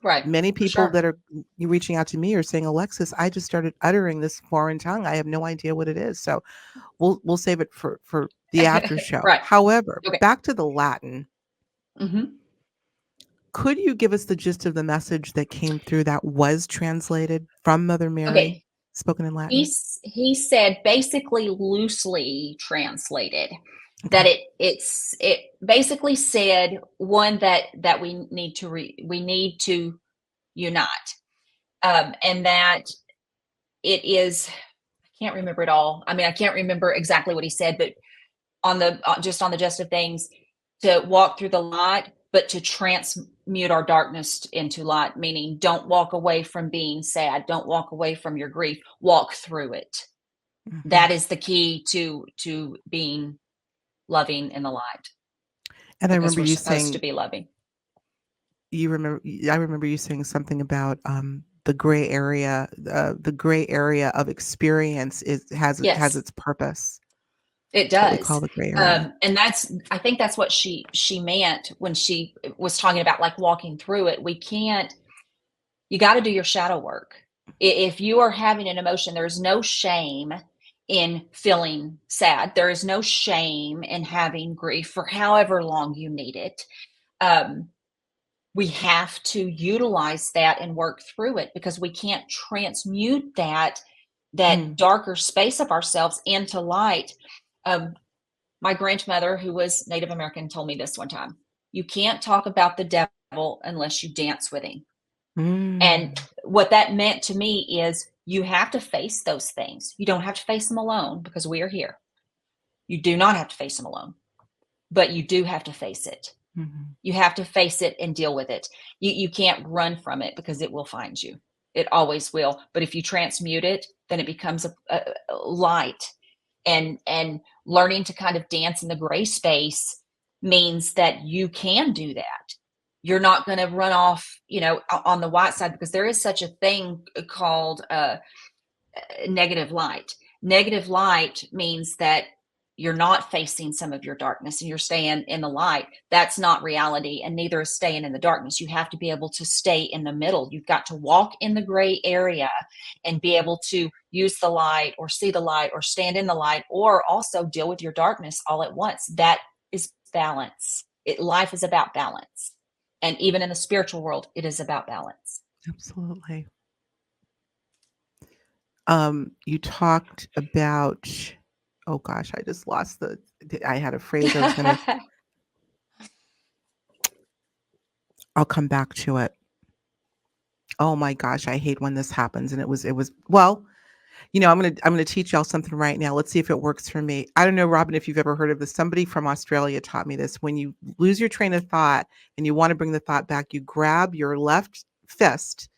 Right. Many For people sure. that are reaching out to me are saying, Alexis, I just started uttering this foreign tongue. I have no idea what it is. So we'll save it for the after show. Right. However, Okay. back to the Latin. Hmm. Could you give us the gist of the message that came through that was translated from Mother Mary, Okay. spoken in Latin? He said, basically loosely translated, that Okay. it basically said, one, that we need to unite, and that it is, I can't remember it all. I mean, I can't remember exactly what he said, but just on the gist of things, to walk through the light, but to transmute our darkness into light, meaning don't walk away from being sad, don't walk away from your grief, walk through it. Mhm. That is the key to being loving in the light, And I because remember we're you supposed to saying be loving. I remember you saying something about, the gray area of experience has Yes. its purpose. It It's what we does. call the gray area. And I think that's what she meant when she was talking about like walking through it. You got to do your shadow work. If you are having an emotion, there's no shame in feeling sad. There is no shame in having grief for however long you need it. Um, we have to utilize that and work through it, because we can't transmute that darker space of ourselves into light. My grandmother, who was Native American, told me this one time: you can't talk about the devil unless you dance with him. And what that meant to me is you have to face those things. You don't have to face them alone, because we are here. You do not have to face them alone, but you do have to face it. You have to face it and deal with it. You can't run from it, because it will find you. It always will. But if you transmute it, then it becomes a light. And learning to kind of dance in the gray space means that you can do that. You're not going to run off, on the white side, because there is such a thing called negative light. Negative light means that you're not facing some of your darkness and you're staying in the light. That's not reality, and neither is staying in the darkness. You have to be able to stay in the middle. You've got to walk in the gray area and be able to use the light, or see the light, or stand in the light, or also deal with your darkness all at once. That is balance. Life is about balance. And even in the spiritual world, it is about balance. Absolutely. You talked about, oh gosh, I just lost I had a phrase I was going to, I'll come back to it. Oh my gosh, I hate when this happens. And well, I'm going to teach y'all something right now. Let's see if it works for me. I don't know, Robbin, if you've ever heard of this. Somebody from Australia taught me this. When you lose your train of thought and you want to bring the thought back, you grab your left fist,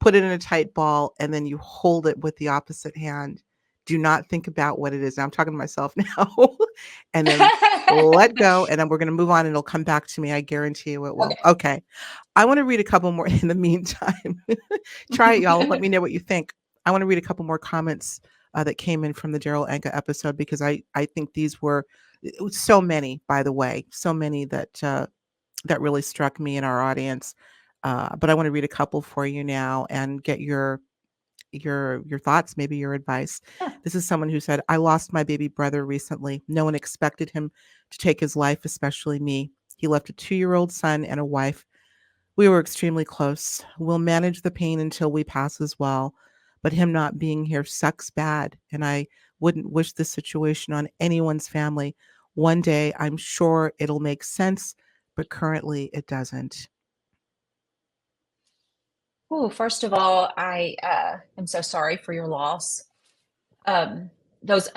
put it in a tight ball, and then you hold it with the opposite hand. Do not think about what it is. Now I'm talking to myself now. And then let go, and then we're going to move on, and it'll come back to me. I guarantee you it will. Okay. I want to read a couple more in the meantime. Try it, y'all. Let me know what you think. I want to read a couple more comments that came in from the Daryl Anka episode, because I think these were so many, by the way, so many that really struck me in our audience. But I want to read a couple for you now and get your thoughts, maybe your advice. This is someone who said, I lost my baby brother recently. No one expected him to take his life, especially me. He left a 2-year-old son and a wife. We were extremely close. We'll manage the pain until we pass as well. But him not being here sucks bad, and I wouldn't wish this situation on anyone's family. One day, I'm sure it'll make sense, but currently it doesn't. Oh, first of all, I am so sorry for your loss. Those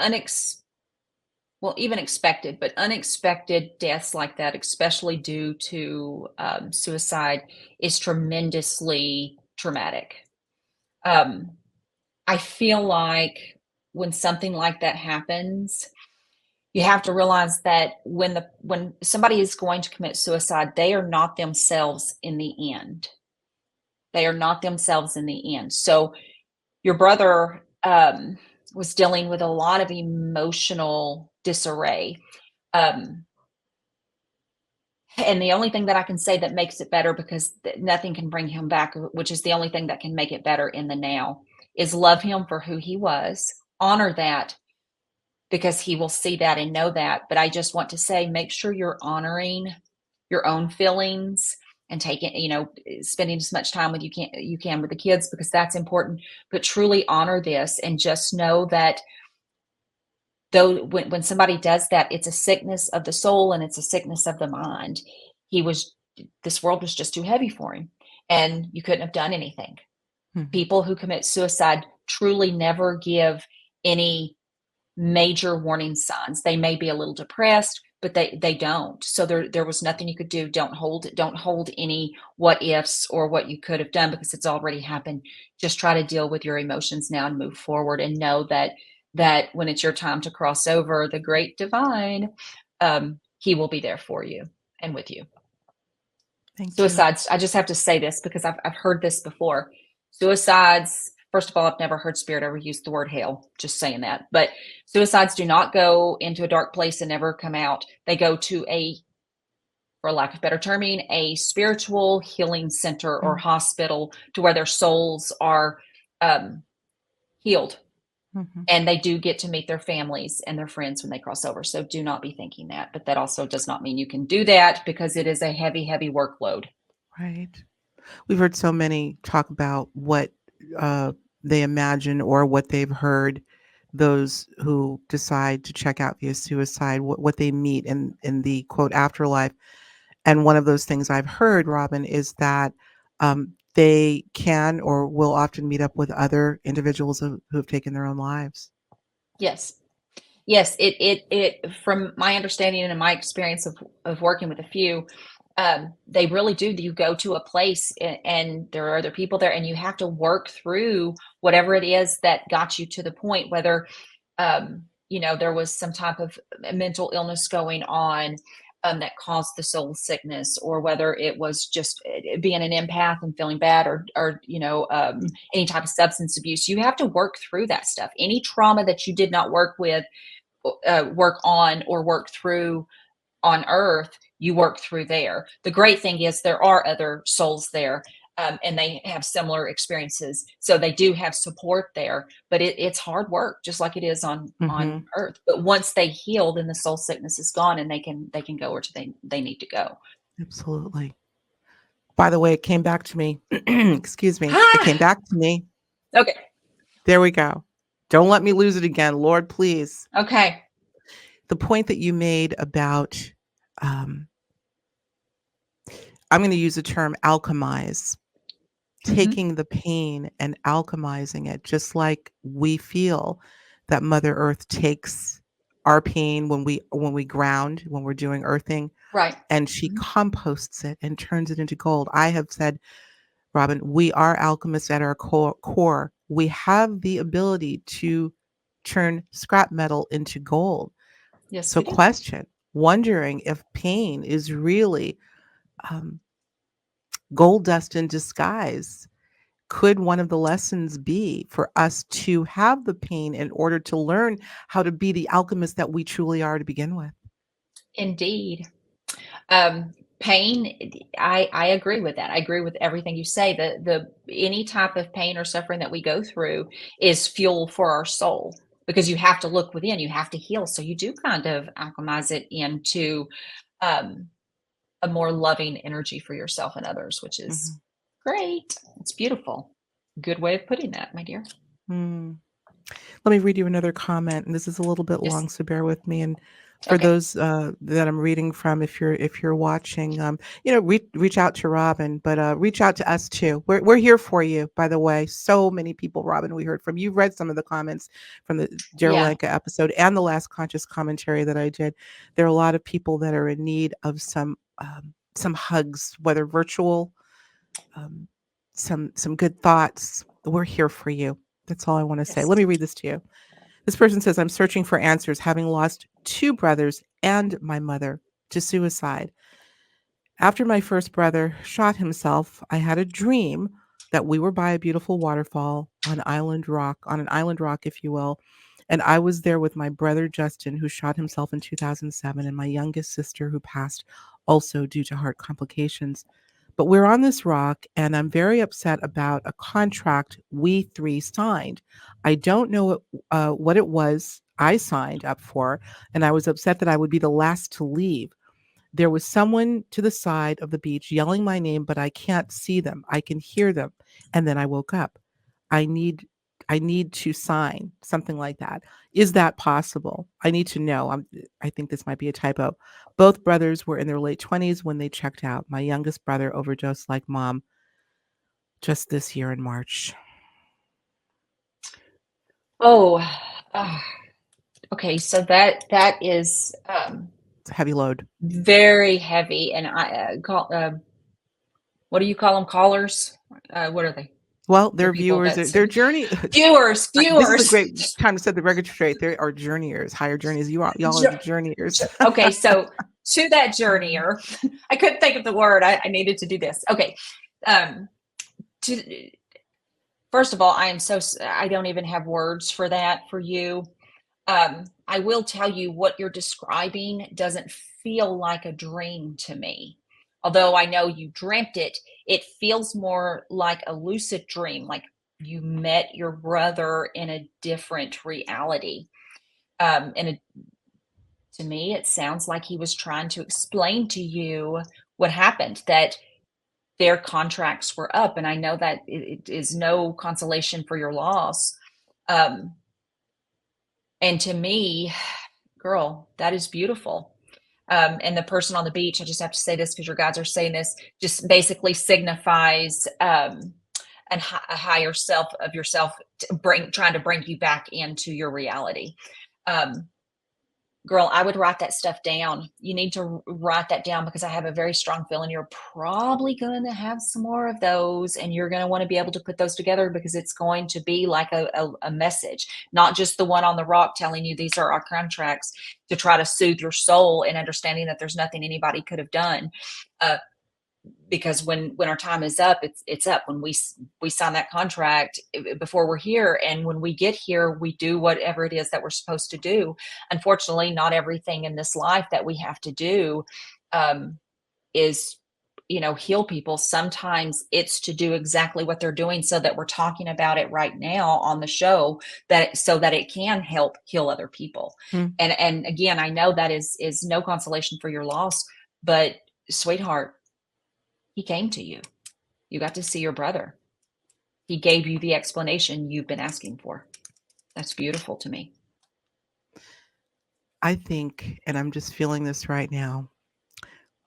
even expected, but unexpected deaths like that, especially due to suicide, is tremendously traumatic. I feel like when something like that happens, you have to realize that when somebody is going to commit suicide, they are not themselves in the end. They are not themselves in the end. So your brother was dealing with a lot of emotional disarray. And the only thing that I can say that makes it better, because nothing can bring him back, which is the only thing that can make it better in the now, is love him for who he was, honor that, because he will see that and know that. But I just want to say, make sure you're honoring your own feelings and taking, spending as much time with you can with the kids, because that's important. But truly honor this, and just know that though when somebody does that, it's a sickness of the soul and it's a sickness of the mind. This world was just too heavy for him, and you couldn't have done anything. People who commit suicide truly never give any major warning signs. They may be a little depressed, but they don't. So there was nothing you could do. Don't hold any what ifs or what you could have done, because it's already happened. Just try to deal with your emotions now and move forward, and know that when it's your time to cross over the great divine, he will be there for you and with you. Thank you. Suicides, I just have to say this because I've heard this before. Suicides first of all, I've never heard spirit ever use the word hell, just saying that. But suicides do not go into a dark place and never come out. They go to a, for lack of better terming, a spiritual healing center or hospital to where their souls are healed. And they do get to meet their families and their friends when they cross over. So do not be thinking that. But that also does not mean you can do that, because it is a heavy, heavy workload. Right. We've heard so many talk about what they imagine or what they've heard, those who decide to check out via suicide, what they meet in the quote afterlife. And one of those things I've heard, Robbin, is that they can or will often meet up with other individuals who have taken their own lives. Yes. Yes. It from my understanding and my experience of working with a few, they really do. You go to a place and there are other people there, and you have to work through whatever it is that got you to the point, whether, there was some type of mental illness going on, that caused the soul sickness, or whether it was just being an empath and feeling bad, or any type of substance abuse. You have to work through that stuff. Any trauma that you did not work on or work through on earth, you work through there. The great thing is there are other souls there, and they have similar experiences, so they do have support there. But it's hard work, just like it is on earth. But once they heal, then the soul sickness is gone, and they can go where they need to go. Absolutely. By the way, it came back to me. Excuse me. It came back to me. Okay. There we go. Don't let me lose it again, Lord, please. Okay. The point that you made about, I'm going to use the term alchemize, taking the pain and alchemizing it, just like we feel that Mother Earth takes our pain when we ground, when we're doing earthing, right, and she composts it and turns it into gold. I have said, Robbin, we are alchemists at our core. We have the ability to turn scrap metal into gold. yes. So wondering if pain is really gold dust in disguise. Could one of the lessons be for us to have the pain in order to learn how to be the alchemist that we truly are to begin with? Indeed. Pain, I agree with that. I agree with everything you say. The any type of pain or suffering that we go through is fuel for our soul, because you have to look within, you have to heal. So you do kind of alchemize it into a more loving energy for yourself and others, which is great. It's beautiful. Good way of putting that, my dear. Let me read you another comment, and this is a little bit long, so bear with me. And for those that I'm reading from, if you're watching, reach out to Robbin, but reach out to us too. We're here for you, by the way. So many people, Robbin, we heard from. You read some of the comments from the Jerolanka episode and the last conscious commentary that I did. There are a lot of people that are in need of some hugs, whether virtual, some good thoughts. We're here for you. That's all I want to say. Let me read this to you. This person says, I'm searching for answers, having lost 2 brothers and my mother to suicide. After my first brother shot himself, I had a dream that we were by a beautiful waterfall on an island rock, if you will. And I was there with my brother, Justin, who shot himself in 2007, and my youngest sister, who passed also due to heart complications. But we're on this rock, and I'm very upset about a contract we 3 signed. I don't know what it was I signed up for, and I was upset that I would be the last to leave. There was someone to the side of the beach yelling my name, but I can't see them. I can hear them. And then I woke up. I need to sign, something like that. Is that possible? I need to know. I think this might be a typo. Both brothers were in their late 20s when they checked out. My youngest brother overdosed like mom just this year in March. Oh, okay. So that is it's a heavy load. Very heavy. And I call what do you call them? Callers? What are they? Well, they're viewers, they're journey viewers. This is a great time to set the record straight. There are journeyers, higher journeys. Y'all are the journeyers. Okay, so to that journeyer, I couldn't think of the word. I needed to do this. Okay, for First of all, I don't even have words for that for you. I will tell you what you're describing doesn't feel like a dream to me. Although I know you dreamt it, it feels more like a lucid dream, like you met your brother in a different reality. And to me, it sounds like he was trying to explain to you what happened, that their contracts were up. And I know that it is no consolation for your loss. Um, and to me, girl, that is beautiful. And the person on the beach, I just have to say this because your guides are saying this, just basically signifies a higher self of yourself trying to bring you back into your reality. Um, Girl, I would write that stuff down. You need to write that down because I have a very strong feeling you're probably going to have some more of those, and you're going to want to be able to put those together because it's going to be like a message, not just the one on the rock telling you these are our contracts, to try to soothe your soul and understanding that there's nothing anybody could have done. Because when our time is up, it's up. When we sign that contract before we're here, and when we get here, we do whatever it is that we're supposed to do. Unfortunately, not everything in this life that we have to do is, heal people. Sometimes it's to do exactly what they're doing, so that we're talking about it right now on the show, that so that it can help heal other people. Mm. And again, I know that is no consolation for your loss, but sweetheart, he came to you. You got to see your brother. He gave you the explanation you've been asking for. That's beautiful to me. I think, and I'm just feeling this right now,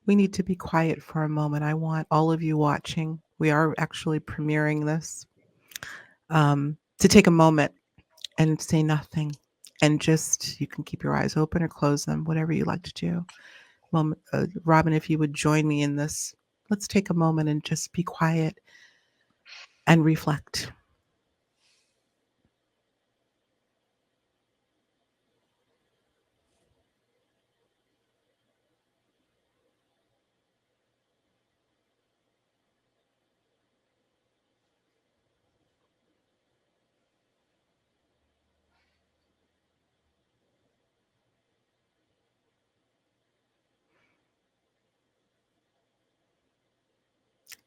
we need to be quiet for a moment. I want all of you watching, we are actually premiering this, to take a moment and say nothing. And just, you can keep your eyes open or close them, whatever you like to do. Robbin, if you would join me in this, let's take a moment and just be quiet and reflect.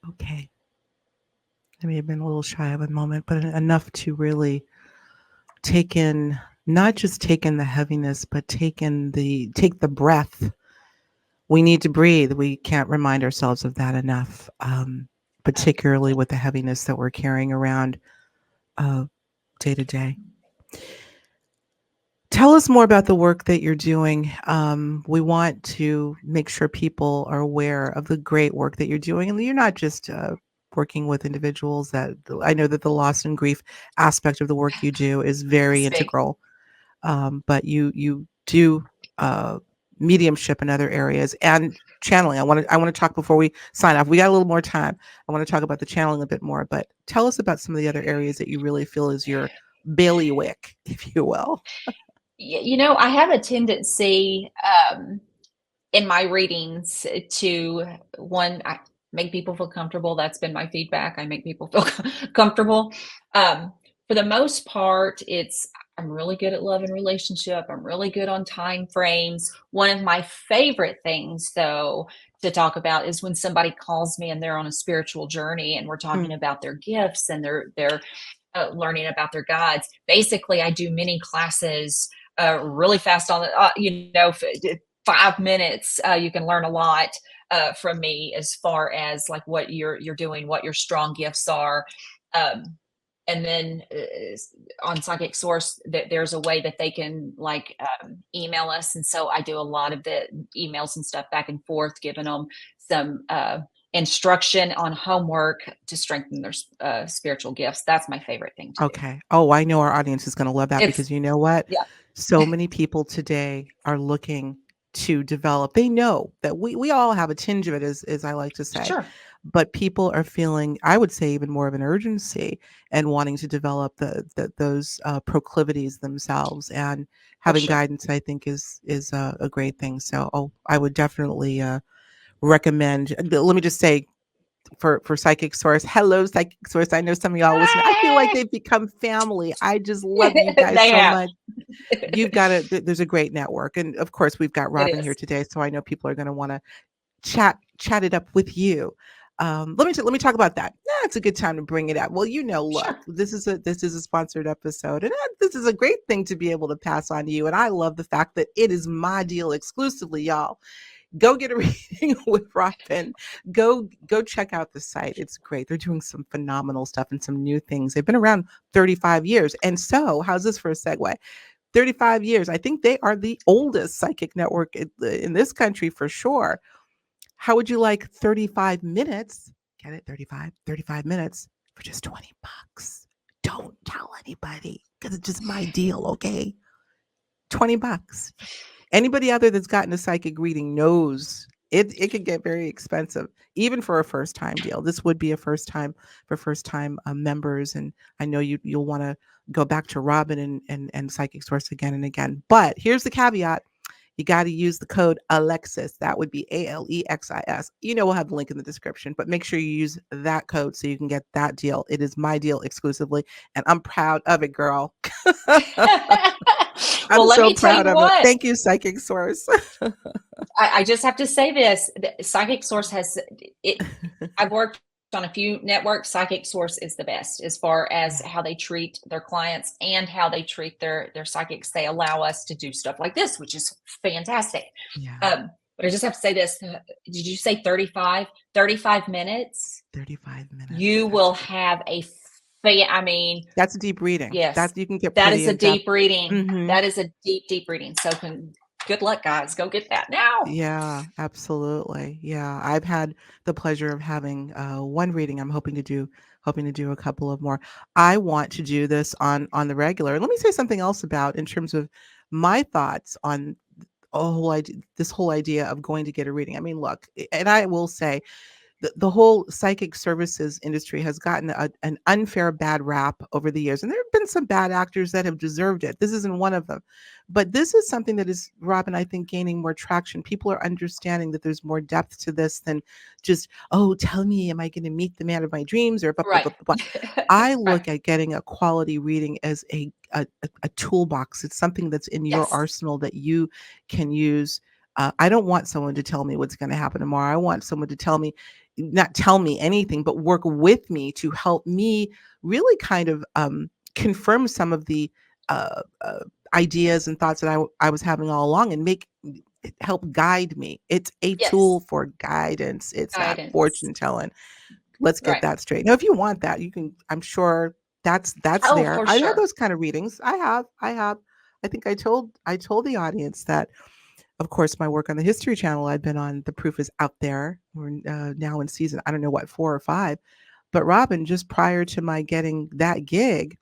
Okay. I may have been a little shy of a moment, but enough to really take in, not just take in the heaviness, but take the breath. We need to breathe. We can't remind ourselves of that enough, particularly with the heaviness that we're carrying around day to day. Tell us more about the work that you're doing. We want to make sure people are aware of the great work that you're doing. And you're not just working with individuals. That I know that the loss and grief aspect of the work you do is very integral. But you do mediumship in other areas and channeling. I want to talk before we sign off. We got a little more time. I want to talk about the channeling a bit more, but tell us about some of the other areas that you really feel is your bailiwick, if you will. I have a tendency in my readings to I make people feel comfortable. That's been my feedback. I make people feel comfortable. For the most part, I'm really good at love and relationship. I'm really good on time frames. One of my favorite things, though, to talk about is when somebody calls me and they're on a spiritual journey and we're talking about their gifts and they're learning about their guides. Basically, I do mini classes really fast on the 5 minutes. You can learn a lot from me as far as like what you're doing, what your strong gifts are. And then on Psychic Source, there's a way that they can email us. And so I do a lot of the emails and stuff back and forth, giving them some instruction on homework to strengthen their spiritual gifts. That's my favorite thing to do. Oh, I know our audience is going to love that because you know what? Yeah. So many people today are looking to develop. They know that we all have a tinge of it, as I like to say. Sure. But people are feeling, I would say, even more of an urgency and wanting to develop those proclivities themselves. And having guidance, I think, is a great thing. So, I would definitely recommend. Let me just say, for Psychic Source. Hello, Psychic Source. I know some of y'all listen. I feel like they've become family. I just love you guys They so have. much. You've got there's a great network. And of course, we've got It Robbin here is. today. So I know people are going to want to chat it up with you. Let me talk about that. It's a good time to bring it up. Well, look, Sure. this is a sponsored episode, and this is a great thing to be able to pass on to you. And I love the fact that it is my deal exclusively, y'all. Go get a reading with Robbin. Go check out the site. It's great. They're doing some phenomenal stuff and some new things. They've been around 35 years. And so, how's this for a segue? 35 years. I think they are the oldest psychic network in this country for sure. How would you like 35 minutes? Get it? 35 minutes for just $20. Don't tell anybody because it's just my deal, okay? $20. Anybody out there that's gotten a psychic reading knows it could get very expensive, even for a first time deal. This would be a first time for first time members, and I know you'll want to go back to Robbin and Psychic Source again and again. But here's the caveat: you got to use the code Alexis. That would be ALEXIS. We'll have the link in the description, but make sure you use that code so you can get that deal. It is my deal exclusively, and I'm proud of it, girl. I'm Well, let so me tell proud you of it. what. Thank you, Psychic Source. I just have to say this. Psychic Source has it. I've worked on a few networks. Psychic Source is the best as far as how they treat their clients and how they treat their psychics. They allow us to do stuff like this, which is fantastic. Yeah. But I just have to say this. Did you say 35 minutes? 35 minutes. You will have that's a deep reading. Yes, you can get that pretty is a deep reading. Mm-hmm. That is a deep reading. So good luck, guys. Go get that now. Yeah, absolutely. Yeah, I've had the pleasure of having one reading. I'm hoping to do a couple of more. I want to do this on the regular. Let me say something else about in terms of my thoughts on this whole idea of going to get a reading. I mean, look, and I will say the whole psychic services industry has gotten an unfair bad rap over the years. And there have been some bad actors that have deserved it. This isn't one of them. But this is something that is, Robbin, I think, gaining more traction. People are understanding that there's more depth to this than just, oh, tell me, am I going to meet the man of my dreams? Or blah, blah, Right. blah, blah. I look at getting a quality reading as a toolbox. It's something that's in your arsenal that you can use. I don't want someone to tell me what's going to happen tomorrow. I want someone to not tell me anything, but work with me to help me really kind of confirm some of the ideas and thoughts that I was having all along and help guide me. It's a tool for guidance. It's not fortune telling. Let's get that straight. Now, if you want that, you can, I'm sure that's there. I know those kind of readings. I have. I think I told the audience that, of course, my work on the History Channel, I've been on The Proof is Out There. We're now in season, I don't know what, 4 or 5. But Robbin, just prior to my getting that gig,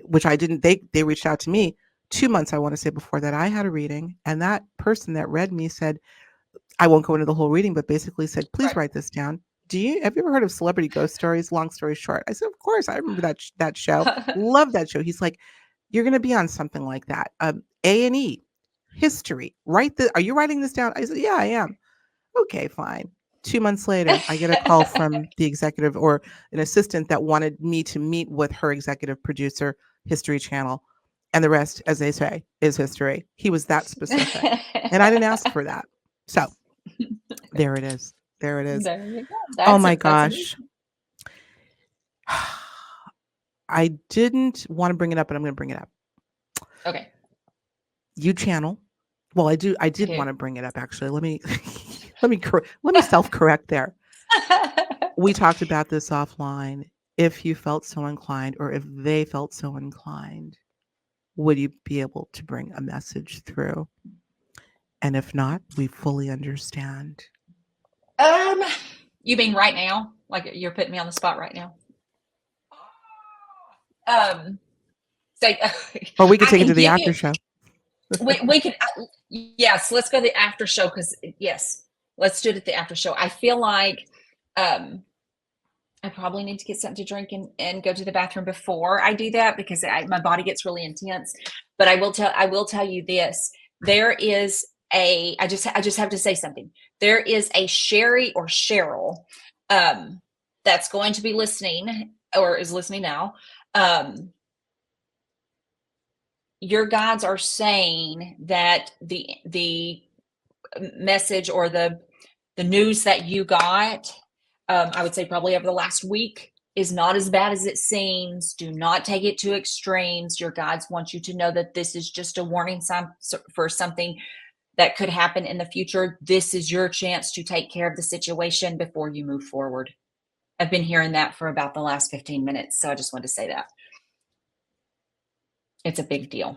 which I didn't, they reached out to me 2 months, I want to say, before that. I had a reading, and that person that read me said, I won't go into the whole reading, but basically said, please write this down. Have you ever heard of Celebrity Ghost Stories? Long story short. I said, of course. I remember that show. Love that show. He's like, you're going to be on something like that. A&E. History. Are you writing this down? I said, yeah, I am. Okay, fine. 2 months later, I get a call from the executive or an assistant that wanted me to meet with her executive producer, History Channel. And the rest, as they say, is history. He was that specific. And I didn't ask for that. So there it is. There it is. There you go. Oh my gosh. I didn't want to bring it up, but I'm going to bring it up. Okay. You channel. Well, I did want to bring it up, actually. Let me self-correct there. We talked about this offline. If you felt so inclined, or if they felt so inclined, would you be able to bring a message through? And if not, we fully understand. You mean right now? Like you're putting me on the spot right now? Or we could take it to the after show. we could, yes, let's go to the after show, because yes, let's do it at the after show. I feel like I probably need to get something to drink and go to the bathroom before I do that, because my body gets really intense. But I will tell you this: there is I just have to say something. There is a Sherry or Cheryl that's going to be listening or is listening now, um, your guides are saying that the message or the news that you got, I would say probably over the last week, is not as bad as it seems. Do not take it to extremes. Your guides want you to know that this is just a warning sign for something that could happen in the future. This is your chance to take care of the situation before you move forward. I've been hearing that for about the last 15 minutes, so I just wanted to say that. It's a big deal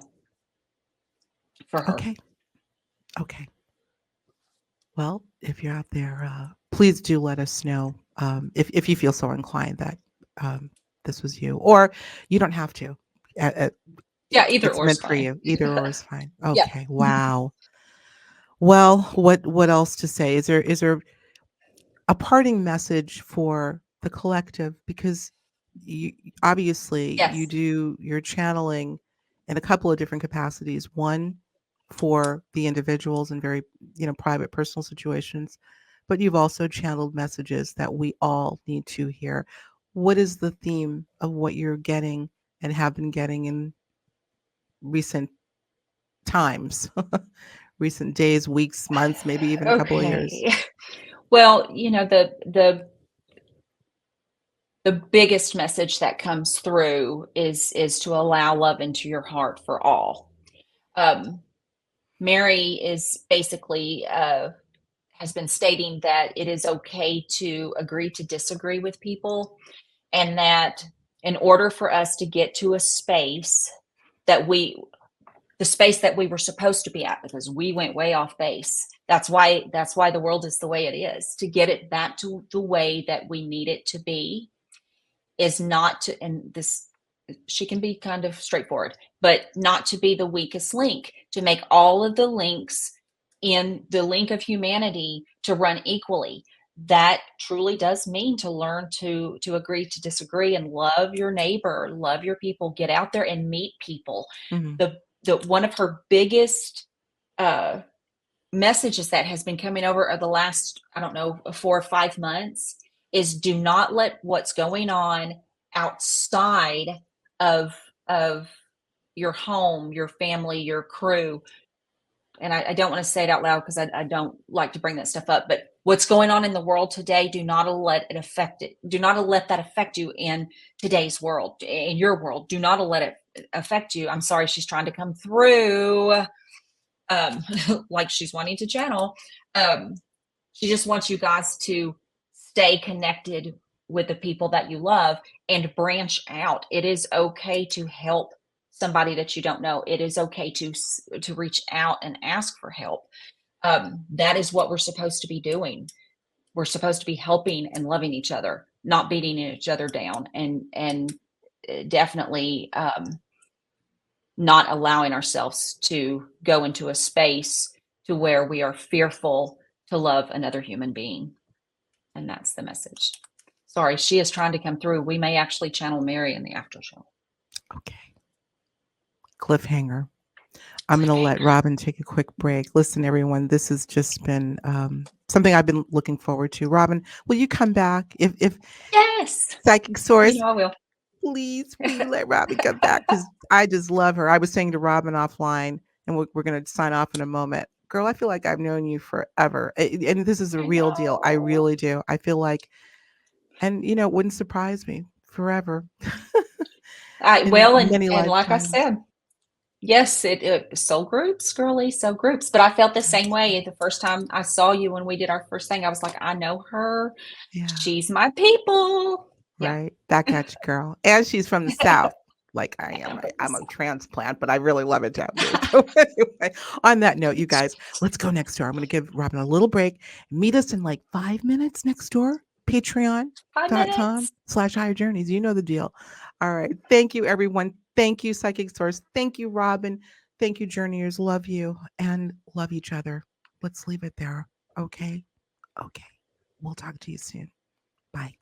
for her. Okay. Okay. Well, if you're out there, please do let us know if you feel so inclined that this was you, or you don't have to. Yeah, either It's or is meant for fine. you. Either or is fine. Yeah. Okay. Wow. Well, what else to say? Is there a parting message for the collective? Because you obviously you Yes. do your channeling in a couple of different capacities. One for the individuals in very private personal situations, but you've also channeled messages that we all need to hear. What is the theme of what you're getting and have been getting in recent times? Recent days, weeks, months, maybe even a couple of years? Okay. Well, the biggest message that comes through is to allow love into your heart for all. Um, Mary is basically has been stating that it is okay to agree to disagree with people, and that in order for us to get to a space that the space that we were supposed to be at, because we went way off base. That's why the world is the way it is. To get it back to the way that we need it to be is not to, and this, she can be kind of straightforward, but not to be the weakest link, to make all of the links in the link of humanity to run equally. That truly does mean to learn to agree to disagree and love your neighbor, love your people, get out there and meet people. Mhm. The one of her biggest uh messages that has been coming over the last, I don't know, 4 or 5 months, is do not let what's going on outside of of your home, your family, your crew. And I don't want to say it out loud because I don't like to bring that stuff up, but what's going on in the world today, do not let it affect it. Do not let that affect you in today's world, in your world. Do not let it affect you. I'm sorry, she's trying to come through, like she's wanting to channel. Um, she just wants you guys to stay connected with the people that you love and branch out. It is okay to help somebody that you don't know. It is okay to reach out and ask for help. That is what we're supposed to be doing. We're supposed to be helping and loving each other, not beating each other down, and definitely not allowing ourselves to go into a space to where we are fearful to love another human being. And that's the message. Sorry, she is trying to come through. We may actually channel Mary in the after show. Okay. Cliffhanger. I'm going to let Robbin take a quick break. Listen, everyone, this has just been something I've been looking forward to. Robbin, will you come back? If Yes, Psychic Source, I will. Please, will you let Robbin come back? Because I just love her. I was saying to Robbin offline, and we're going to sign off in a moment. Girl, I feel like I've known you forever. And this is a real deal. I really do. I feel like, and it wouldn't surprise me forever. In Well, many and like I lifetimes. said, yes, it soul groups, girly, soul groups. But I felt the same way the first time I saw you when we did our first thing. I was like, I know her. Yeah. She's my people. Yeah. Right. Back at you, girl. And she's from the South, like I am. I'm a transplant, but I really love it down here. So anyway, on that note, you guys, let's go next door. I'm going to give Robbin a little break. Meet us in like 5 minutes next door. 5 minutes. Patreon.com/higher journeys. You know the deal. All right. Thank you, everyone. Thank you, Psychic Source. Thank you, Robbin. Thank you, Journeyers. Love you and love each other. Let's leave it there. Okay. Okay. We'll talk to you soon. Bye.